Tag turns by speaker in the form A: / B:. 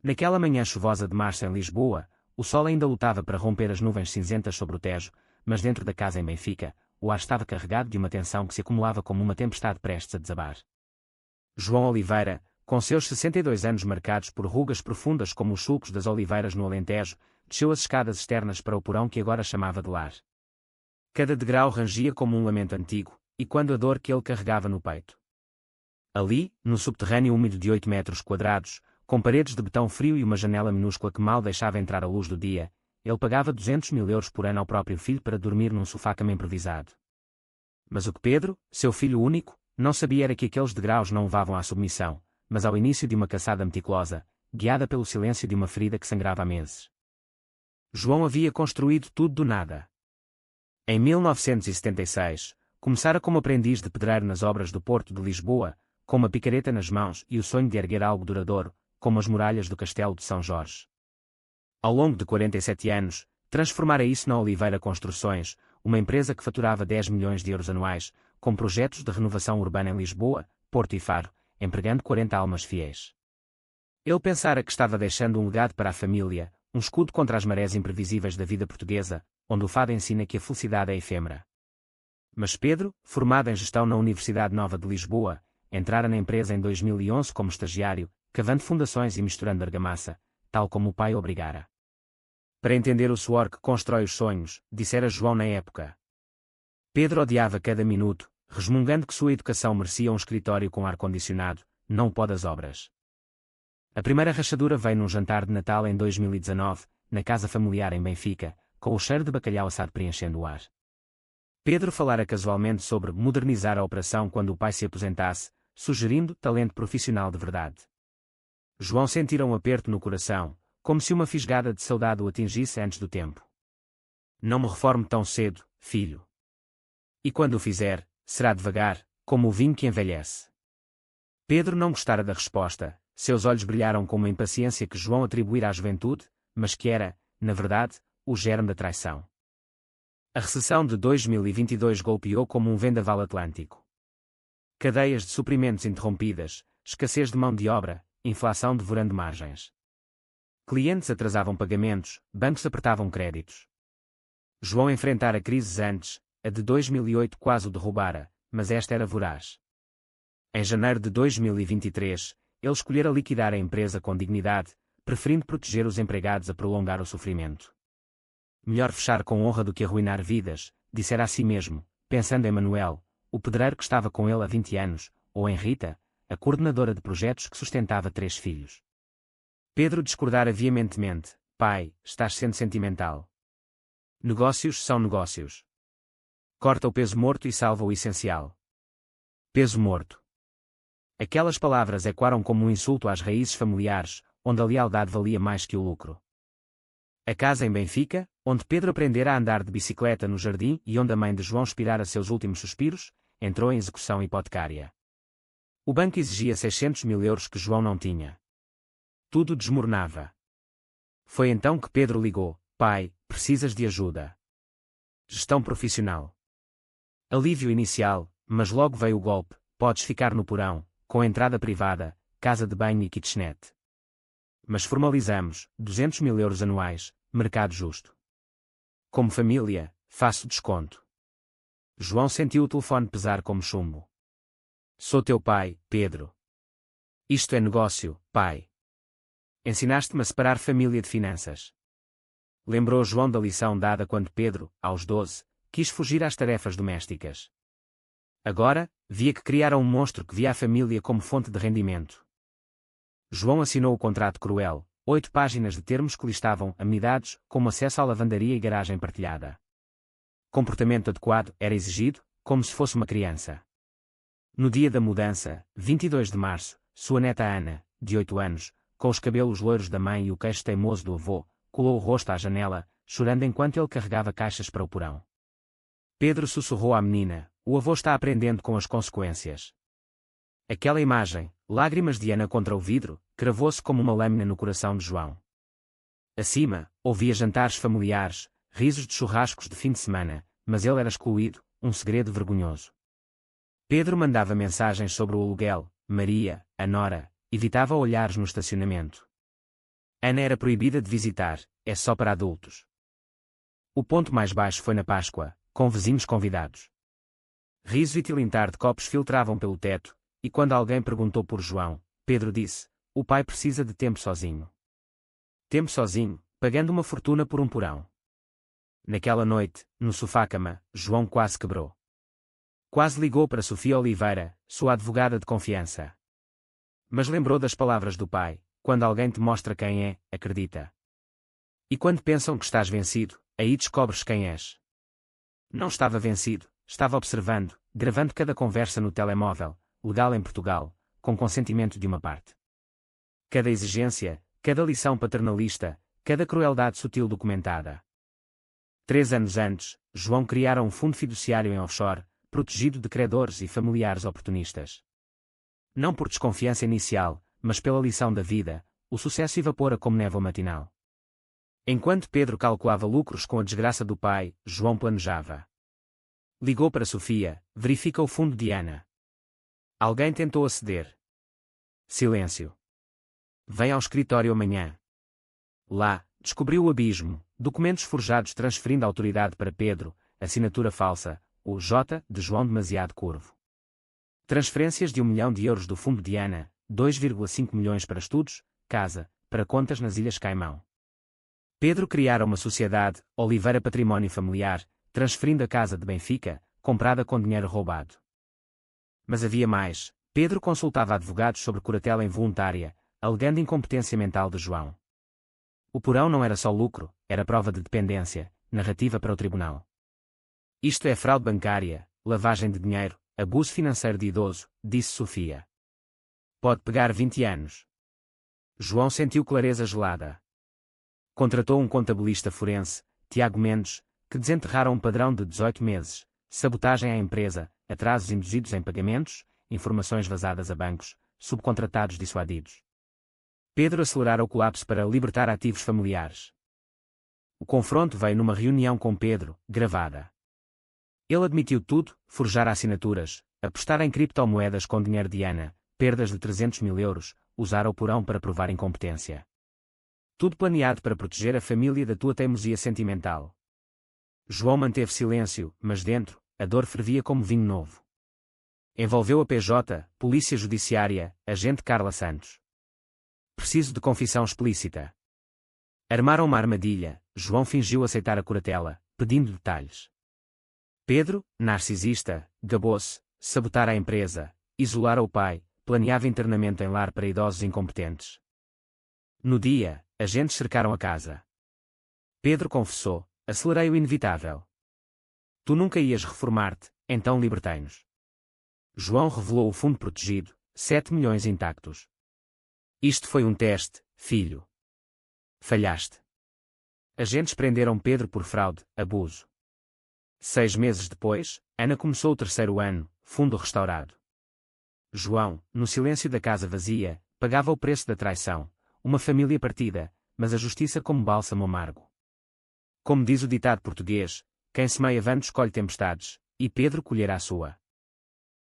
A: Naquela manhã chuvosa de março em Lisboa, o sol ainda lutava para romper as nuvens cinzentas sobre o Tejo, mas dentro da casa em Benfica, o ar estava carregado de uma tensão que se acumulava como uma tempestade prestes a desabar. João Oliveira, com seus 62 anos marcados por rugas profundas como os sulcos das oliveiras no Alentejo, desceu as escadas externas para o porão que agora chamava de lar. Cada degrau rangia como um lamento antigo, e quando a dor que ele carregava no peito. Ali, no subterrâneo úmido de 8 metros quadrados, com paredes de betão frio e uma janela minúscula que mal deixava entrar a luz do dia, ele pagava 200 mil euros por ano ao próprio filho para dormir num sofá-cama improvisado. Mas o que Pedro, seu filho único, não sabia era que aqueles degraus não levavam à submissão, mas ao início de uma caçada meticulosa, guiada pelo silêncio de uma ferida que sangrava há meses. João havia construído tudo do nada. Em 1976, começara como aprendiz de pedreiro nas obras do Porto de Lisboa, com uma picareta nas mãos e o sonho de erguer algo duradouro, como as muralhas do Castelo de São Jorge. Ao longo de 47 anos, transformara isso na Oliveira Construções, uma empresa que faturava 10 milhões de euros anuais, com projetos de renovação urbana em Lisboa, Porto e Faro, empregando 40 almas fiéis. Ele pensara que estava deixando um legado para a família, um escudo contra as marés imprevisíveis da vida portuguesa, onde o fado ensina que a felicidade é efêmera. Mas Pedro, formado em gestão na Universidade Nova de Lisboa, entrara na empresa em 2011 como estagiário, cavando fundações e misturando argamassa, tal como o pai obrigara. Para entender o suor que constrói os sonhos, dissera João na época. Pedro odiava cada minuto, resmungando que sua educação merecia um escritório com ar-condicionado, não o pó das obras. A primeira rachadura veio num jantar de Natal em 2019, na casa familiar em Benfica, com o cheiro de bacalhau assado preenchendo o ar. Pedro falara casualmente sobre modernizar a operação quando o pai se aposentasse, sugerindo talento profissional de verdade. João sentira um aperto no coração, como se uma fisgada de saudade o atingisse antes do tempo. Não me reforme tão cedo, filho. E quando o fizer, será devagar, como o vinho que envelhece. Pedro não gostara da resposta, seus olhos brilharam com uma impaciência que João atribuíra à juventude, mas que era, na verdade, o germe da traição. A recessão de 2022 golpeou como um vendaval atlântico. Cadeias de suprimentos interrompidas, escassez de mão de obra, inflação devorando margens. Clientes atrasavam pagamentos, bancos apertavam créditos. João enfrentara crises antes, a de 2008 quase o derrubara, mas esta era voraz. Em janeiro de 2023, ele escolhera liquidar a empresa com dignidade, preferindo proteger os empregados a prolongar o sofrimento. Melhor fechar com honra do que arruinar vidas, dissera a si mesmo, pensando em Manuel, o pedreiro que estava com ele há 20 anos, ou em Rita, a coordenadora de projetos que sustentava 3 filhos. Pedro discordara veementemente. Pai, estás sendo sentimental. Negócios são negócios. Corta o peso morto e salva o essencial. Peso morto. Aquelas palavras ecoaram como um insulto às raízes familiares, onde a lealdade valia mais que o lucro. A casa em Benfica, onde Pedro aprendera a andar de bicicleta no jardim e onde a mãe de João expirara seus últimos suspiros, entrou em execução hipotecária. O banco exigia 600 mil euros que João não tinha. Tudo desmoronava. Foi então que Pedro ligou. Pai, precisas de ajuda. Gestão profissional. Alívio inicial, mas logo veio o golpe. Podes ficar no porão, com entrada privada, casa de banho e kitchenette. Mas formalizamos, 200 mil euros anuais, mercado justo. Como família, faço desconto. João sentiu o telefone pesar como chumbo. Sou teu pai, Pedro. Isto é negócio, pai. Ensinaste-me a separar família de finanças. Lembrou João da lição dada quando Pedro, aos 12, quis fugir às tarefas domésticas. Agora, via que criara um monstro que via a família como fonte de rendimento. João assinou o contrato cruel, 8 páginas de termos que listavam amenidades, como acesso à lavandaria e garagem partilhada. Comportamento adequado era exigido, como se fosse uma criança. No dia da mudança, 22 de março, sua neta Ana, de 8 anos, com os cabelos loiros da mãe e o queixo teimoso do avô, colou o rosto à janela, chorando enquanto ele carregava caixas para o porão. Pedro sussurrou à menina, o avô está aprendendo com as consequências. Aquela imagem, lágrimas de Ana contra o vidro, cravou-se como uma lâmina no coração de João. Acima, ouvia jantares familiares, risos de churrascos de fim de semana, mas ele era excluído, um segredo vergonhoso. Pedro mandava mensagens sobre o aluguel, Maria, a nora, evitava olhares no estacionamento. Ana era proibida de visitar, é só para adultos. O ponto mais baixo foi na Páscoa, com vizinhos convidados. Riso e tilintar de copos filtravam pelo teto, e quando alguém perguntou por João, Pedro disse: o pai precisa de tempo sozinho. Tempo sozinho, pagando uma fortuna por um porão. Naquela noite, no sofá-cama, João quase quebrou. Quase ligou para Sofia Oliveira, sua advogada de confiança. Mas lembrou das palavras do pai: quando alguém te mostra quem é, acredita. E quando pensam que estás vencido, aí descobres quem és. Não estava vencido, estava observando, gravando cada conversa no telemóvel, legal em Portugal, com consentimento de uma parte. Cada exigência, cada lição paternalista, cada crueldade sutil documentada. 3 anos antes, João criara um fundo fiduciário em offshore, protegido de credores e familiares oportunistas. Não por desconfiança inicial, mas pela lição da vida, o sucesso evapora como névoa matinal. Enquanto Pedro calculava lucros com a desgraça do pai, João planejava. Ligou para Sofia, verifica o fundo de Ana. Alguém tentou aceder. Silêncio. Vem ao escritório amanhã. Lá, descobriu o abismo, documentos forjados transferindo a autoridade para Pedro, assinatura falsa, o J de João demasiado curvo. Transferências de 1 milhão de euros do fundo de Ana, 2,5 milhões para estudos, casa, para contas nas Ilhas Caimão. Pedro criara uma sociedade, Oliveira Património Familiar, transferindo a casa de Benfica, comprada com dinheiro roubado. Mas havia mais. Pedro consultava advogados sobre curatela involuntária, alegando incompetência mental de João. O porão não era só lucro, era prova de dependência, narrativa para o tribunal. Isto é fraude bancária, lavagem de dinheiro, abuso financeiro de idoso, disse Sofia. Pode pegar 20 anos. João sentiu clareza gelada. Contratou um contabilista forense, Tiago Mendes, que desenterrara um padrão de 18 meses, sabotagem à empresa, atrasos induzidos em pagamentos, informações vazadas a bancos, subcontratados dissuadidos. Pedro acelerara o colapso para libertar ativos familiares. O confronto veio numa reunião com Pedro, gravada. Ele admitiu tudo, forjar assinaturas, apostar em criptomoedas com dinheiro de Ana, perdas de 300 mil euros, usar o porão para provar incompetência. Tudo planeado para proteger a família da tua teimosia sentimental. João manteve silêncio, mas dentro, a dor fervia como vinho novo. Envolveu a PJ, Polícia Judiciária, agente Carla Santos. Preciso de confissão explícita. Armaram uma armadilha, João fingiu aceitar a curatela, pedindo detalhes. Pedro, narcisista, gabou-se, sabotara a empresa, isolara o pai, planeava internamento em lar para idosos incompetentes. No dia, agentes cercaram a casa. Pedro confessou: acelerei o inevitável. Tu nunca ias reformar-te, então libertei-nos. João revelou o fundo protegido, 7 milhões intactos. Isto foi um teste, filho. Falhaste. Agentes prenderam Pedro por fraude, abuso. 6 meses depois, Ana começou o 3º ano, fundo restaurado. João, no silêncio da casa vazia, pagava o preço da traição, uma família partida, mas a justiça como bálsamo amargo. Como diz o ditado português, quem semeia ventos colhe tempestades, e Pedro colherá a sua.